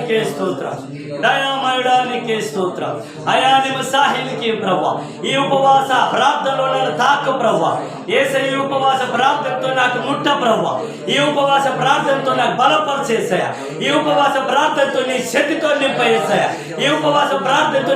నీకే స్తోత్రం, దయామయుడా నీకే స్తోత్రం. అయా నీవు సాహిల్కి ప్రభా, ఈ ఉపవాస ప్రార్థనలో నన్ను తాకు ప్రభా. యేసయ్య ఈ ఉపవాస ప్రార్థనతో నాకు ముట్ట ప్రభా. ఈ ఉపవాస ప్రార్థనతో నాకు బలపరిచేసాయా. ఈ ఉపవాస ప్రార్థనతో నీ శక్తితో నింపేసాయా. ఈ ఉపవాస ప్రార్థనతో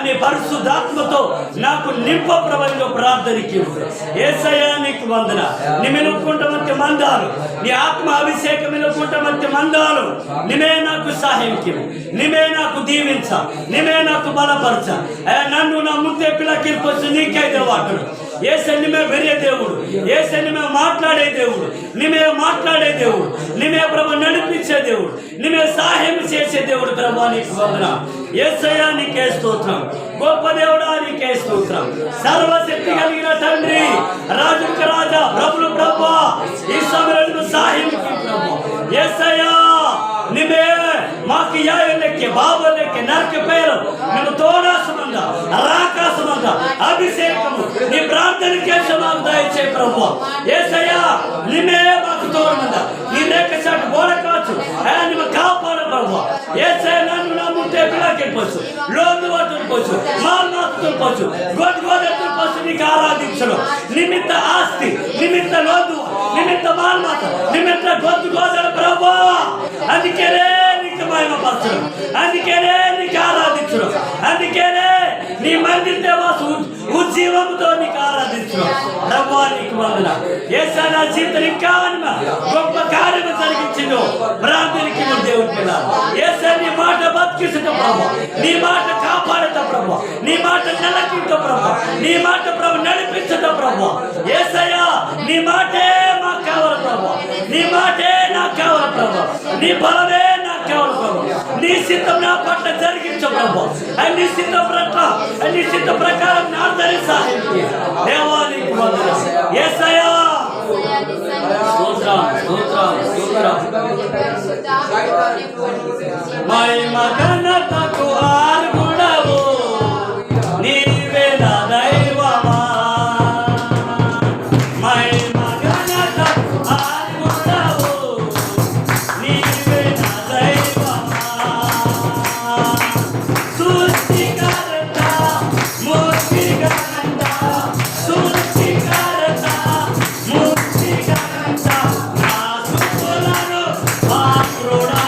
నీ పరిశుద్ధాత్మతో నాకు నింప ప్రభంలో ప్రార్థనకి యేసయ్యా నీకు వందన. నీ మెలుకుంటమంటే మందాలు, నీ ఆత్మ అభిషేకం మెలుకుంటమంటే మందాలు. నిమే నాకు సహాయంకి, నిమే నాకు దీవించ, నిమే నాకు బలపరచ. నన్ను నా ముందే పిల్లకిల్పొచ్చు నీకైతే వాటుడు. యేసయ్య నిమే వెరే దేవుడు, యేసయ్య నిమే మాట్లాడే దేవుడు, నిమే మాట్లాడే దేవుడు, నిమే ప్రభు నడిపించే దేవుడు, నిమే సహాయం చేసే దేవుడు. ప్రభు నీకు వందన. యేసయ్య నీకే స్తోత్రం, గొప్ప దేవుడా నీకే స్తోత్రం. సర్వశక్తి కలిగిన తండ్రి, రాజుకి రాజా, ప్రభులు ప్రభు, ఈ సమయంలో సహాయంకి ప్రభు. యేసయ్య నిమే మాకు యాయలకి బాబలకి నరక పేరు మేము తోడా సంబంధ రాకా సంబంధ అభిషేకము నీ ప్రార్థనకే సమానం దయచే ప్రభు. యేసయ్య నిమే మాకు తోడుమంద, నీ రేఖ చాటు బోడ కావచ్చు నిమ్మ కాపాడ ప్రభు. యేసయ్య నన్ను నా ముందే పిల్లకెళ్ళిపోవచ్చు, లోను తుడిపోవచ్చు, మాల్మాకు తుడిపోవచ్చు, గోధుగోద తుడిపోవచ్చు. నీకు ఆరాధించడం నిమిత్త ఆస్తి, నిమిత్త లోదు, నిమిత్త మాల్మాత, నిమిత్త గోధుగోదల ప్రభు. అందుకేనే నీకు మహిమపరచడం, అందుకేనే నీకు ఆరాధించడం, అందుకేనే నీ మందిర దేవాసు ఉజ్జీవంతో నీకు ఆరాధించడం. ప్రభు నీకు వందన. యేసయ్య నా జీవితం ఇంకా గొప్ప కార్యం జరిగించిండు. ప్రార్థనకి దేవుడి పిల్ల యేసయ్య నీ మాట బతికించట ప్రభు, నీ మాట కాపాడట ప్రభు, నీ మాట నెలకింట ప్రభు, నీ మాట ప్రభు నడిపించట ప్రభు. యేసయ్య నీ మాటే మాకు కావాలి ప్రభు, నీ మాటే నాకు కావాలి ప్రభు, నీ బలమే నాకు కావాలి ప్రభు. నీ సిద్ధం నా పట్ల జరిగించు ప్రభు. నీ సిద్ధం పట్ల, నీ సిద్ధ ప్రకారం నా అందరి సహాయం దేవానికి వందనం. యేసయ్య స్తోత్రం, స్తోత్రం, స్తోత్రం. మహిమ ఘనతకు అర్హుడవు నీవే నా దైవమా. మహిమ ఘనతకు అర్హుడవు నీవే నా దైవమా. సృష్టికర్త మూర్తికర్త, సృష్టికర్త మూర్తికర్త, నా స్తుతులను పాత్రుడా.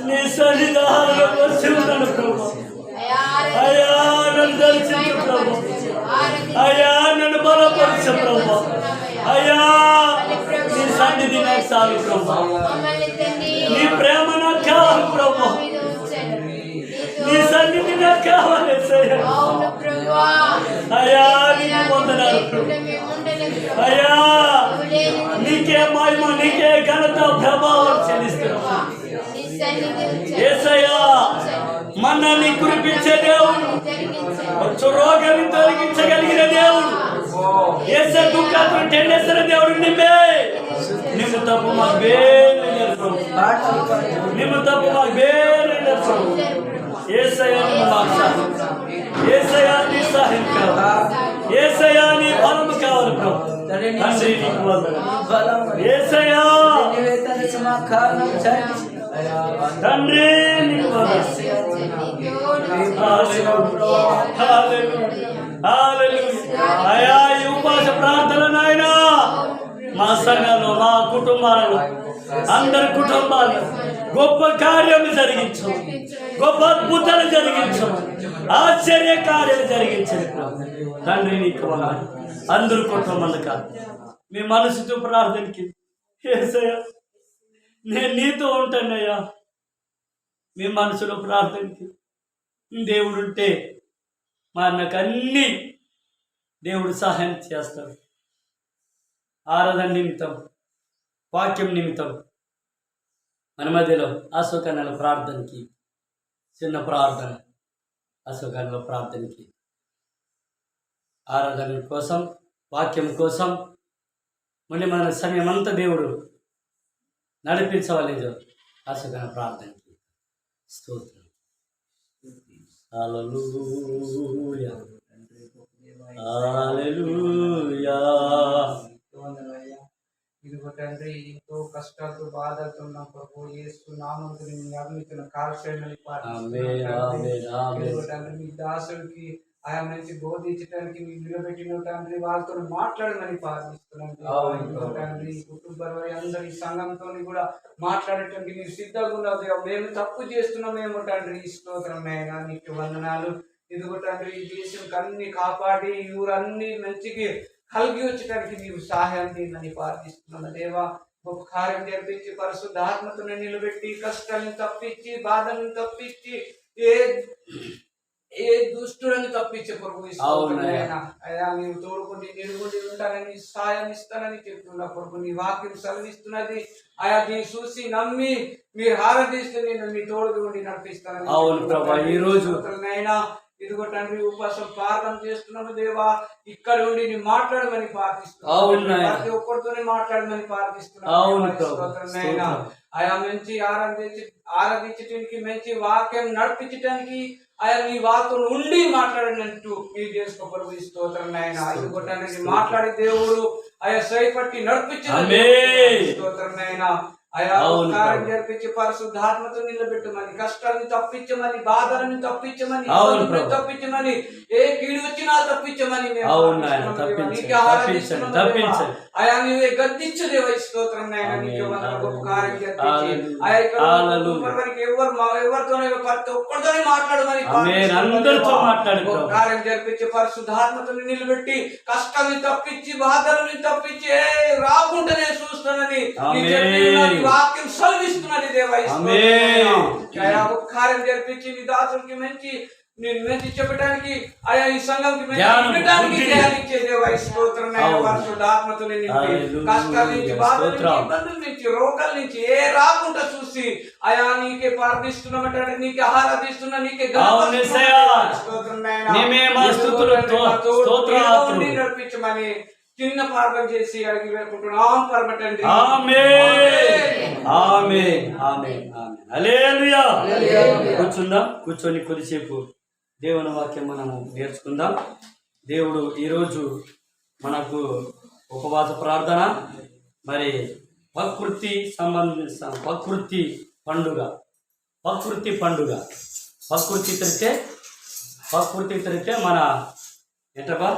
నీ సన్నిధానంలో వచ్చి ఉన్నాను ప్రభు. అయ్యా నన్ను దర్శించు ప్రభు. అయ్యా నన్ను బలపరచు ప్రభా. అయ్యా నీ సన్నిధి నాకు చాలు ప్రభా. నీ ప్రేమ నాకు కావాలి ప్రభా. నీ సన్నిధి నాకు కావాలి అయ్యా. నీకు వందనాలు అయ్యా. నీకే మహిమ, నీకే ఘనత, ప్రభావం చెల్లిస్తున్నా యేసయ్యా. మన్నాన్ని కురిపించే దేవుడు, వచ్చు రోగాన్ని తొలగించగలిగిన దేవుడు, యేసు దుఃఖాలను టెండేసిన దేవుడు నిమ్మే. నిమ్ము తప్పు మాకు వేరే నిమ్ము తప్పు మాకు వేరే యేసయ్యా. నీ మాకు యేసయ్యా నీ సహాయం కావాలి. యేసయ్యా నీ బలం కావాలి ప్రభు. తండ్రి నీకు వందనాలు యేసయ్యా. తండ్రి నీకు వందనాలు. అయ్యా ఈ ఉపవాస ప్రార్థన నాయనా మా సంఘంలో, మా కుటుంబాలలో, అందరి కుటుంబాలు గొప్ప కార్యాలు జరిగించు, గొప్ప అద్భుతాలు జరిగించు, ఆశ్చర్య కార్యాలు జరిగించండి తండ్రి. నీకు వందనాలు. అందరు కుటుంబాలు కాదు, మీ మనసుతో ప్రార్థనకి యేసయ్యా నేను నీతో ఉంటానయ్యా. మీ మనసులో ప్రార్థనకి దేవుడు ఉంటే నాకు అన్నీ దేవుడు సహాయం చేస్తాడు. ఆరాధన నిమిత్తం, వాక్యం నిమిత్తం మన మధ్యలో అశోకన్నల ప్రార్థనకి, చిన్న ప్రార్థన అశోకన్నల ప్రార్థనకి, ఆరాధన కోసం, వాక్యం కోసం మళ్ళీ మన సమయం అంతా దేవుడు నడిపించవలేదు. అశోకన్న ప్రార్థనకి స్తోత్రం. హల్లెలూయా హల్లెలూయా. ఇదిగో తండ్రి, ఎంతో కష్టాలతో బాధలతో ఉన్న ప్రభు యేసు నామమున నిన్ను అభినందిస్తున్న కార్యక్రమాన్ని తండ్రి, మీ దాసుడికి ఆయన నుంచి బోధించడానికి మీరు నిలబెట్టిన తండ్రి, వాళ్ళతో మాట్లాడమని ప్రార్థిస్తున్నాను తండ్రి. కుటుంబ అందరి సంఘంతో కూడా మాట్లాడటానికి మీరు సిద్ధంగా ఉన్నది. మేము తప్పు చేస్తున్నామేమో తండ్రి. స్తోత్రమైనా నీకు వందనాలు. ఇదిగో తండ్రి, ఈ దేశం అన్ని కాపాడి ఊరన్ని మంచికి కలిగి వచ్చేటానికి మీరు సహాయం చేయమని ప్రార్థిస్తున్నాను దేవా. గొప్ప కార్యం జరిపించి పరిశుద్ధాత్మతో నిలబెట్టి కష్టాలను తప్పించి బాధలను తప్పించి ఏ దుష్టులను తప్పించే ప్రభు అయ్యా. మీరు తోడుకుండి నిలుగుండి ఉంటానని సాయం ఇస్తానని చెప్తున్నా ప్రభు. నీ వాక్యం సెలవిస్తున్నది అయా. దీన్ని చూసి నమ్మి మీరు ఆరాధిస్తే నేను మీ తోడుగా ఉండి నడిపిస్తానని ఈ రోజు ఇదిగో తండ్రి, ఉపవాసం ప్రార్థన చేస్తున్నాము దేవా. ఇక్కడ ఉండి నీ మాట్లాడమని ప్రార్థిస్తున్నాను. ప్రతి ఒక్కరితోనే మాట్లాడమని ప్రార్థిస్తున్నాను. ఆయా మంచి ఆరాధించడానికి, మంచి వాక్యం నడిపించడానికి ఆయన నీ వాక్యం ఉండి మాట్లాడినట్టు మీరు చేసుకోగలరు. స్తోత్రం నాయన. ఇదిగో తండ్రి, మాట్లాడే దేవుడు ఆయా సైపట్టి నడిపించండి. స్తోత్రం నాయన. అయా కార్యం జరిపించి పరిశుద్ధాత్మతో నిలబెట్టమని, కష్టాన్ని తప్పించమని, బాధలను తప్పించమని, తప్పించమని, ఏ కీడు వచ్చినా తప్పించమని అయా నీవే గద్దించు దేవ. స్తోత్రం నాయన. నీకు గొప్ప కార్యం జరిపించి అయా ఎవరితోనే ప్రతి ఒక్కరితోనే మాట్లాడమని కార్యం జరిపించి పరిశుద్ధాత్మతో నిలబెట్టి కష్టాన్ని తప్పించి బాధలను తప్పించి రాకుండానే చూస్తానని వాక్యం సెలవిస్తున్నది దేవా. కార్యం జరిపించి నీ దాసుడికి మంచి నేను మంచి చెప్పడానికి ఆయా ఈ సంఘంకి ఇచ్చే దేవా. స్తోత్రం పరిశుద్ధాత్మతో కష్టాల నుంచి, బాధల నుంచి, ఇబ్బందుల నుంచి, రోగాల నుంచి ఏ రాకుండా చూసి ఆయా నీకే ప్రార్థిస్తున్నామంటే, నీకే ఆరాధిస్తున్నా, నీకే నడిపించమని చిన్న ప్రార్థన చేసి అడిగి వేడుకుంటున్నాం పరమతండ్రి. కూర్చుందాం. కూర్చొని కొద్దిసేపు దేవుని వాక్యం మనము నేర్చుకుందాం. దేవుడు ఈరోజు మనకు ఉపవాస ప్రార్థన, మరి ప్రకృతి ప్రకృతి పండుగ. ప్రకృతి తెలితే మన ఏంటబ్బా